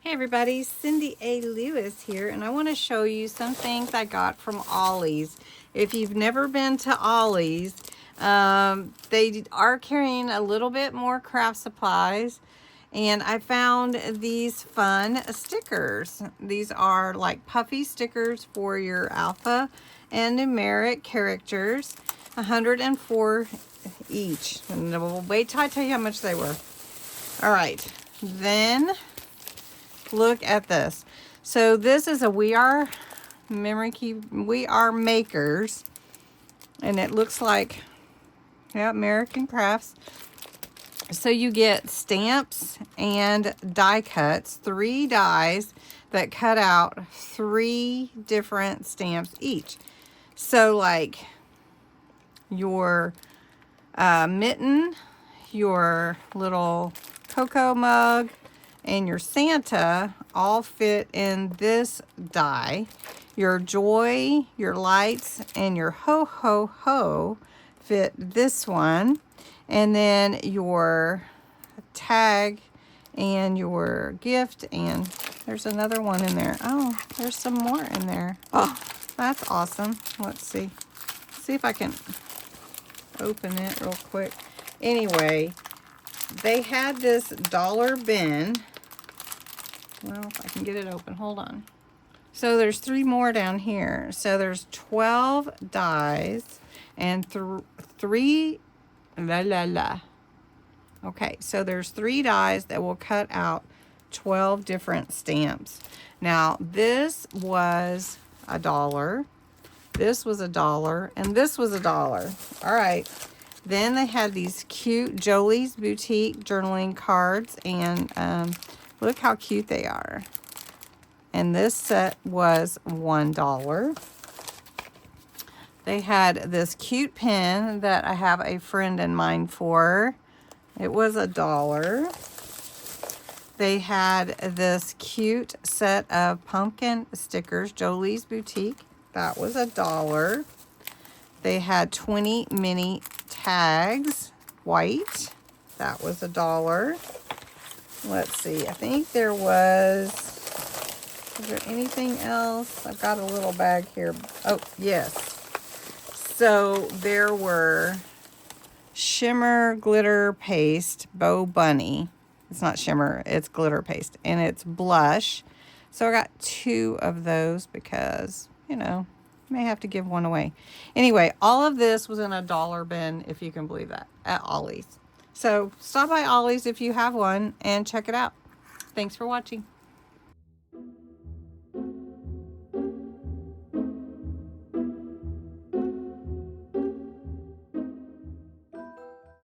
Hey everybody, Cindy A. Lewis here, and I want to show you some things I got from Ollies. If you've never been to Ollies, they are carrying a little bit more craft supplies, and I found these fun stickers. These are like puffy stickers for your alpha and numeric characters, 104 each. And we'll wait till I tell you how much they were. All right, then look at this. So this is a We Are memory key. We Are Makers, and it looks like, yeah, American Crafts. So you get stamps and die cuts, 3 dies that cut out 3 different stamps each. So like your mitten, your little cocoa mug, and your Santa all fit in this die. Your joy, your lights, and your ho ho ho fit this one. And then your tag and your gift, and there's another one in there. Oh, there's some more in there. Oh, that's awesome. Let's see. See if I can open it real quick. Anyway, they had this dollar bin. Well, if I can get it open, hold on. So there's 3 more down here. So there's 12 dies and 3 Okay, so there's 3 dies that will cut out 12 different stamps. Now, this was $1. This was $1, and this was $1. All right. Then they had these cute Jolie's Boutique journaling cards, and look how cute they are. And this set was $1. They had this cute pen that I have a friend in mind for. It was $1. They had this cute set of pumpkin stickers, Jolie's Boutique. That was $1. They had 20 mini tags, white. That was $1. Let's see, I think there was there anything else? I've got a little bag here. Oh, yes. So there were shimmer glitter paste Bow Bunny. It's not shimmer, it's glitter paste, and it's blush. So I got 2 of those because, you know, may have to give one away. Anyway, all of this was in a dollar bin, if you can believe that, at Ollie's. So stop by Ollie's if you have one and check it out. Thanks for watching.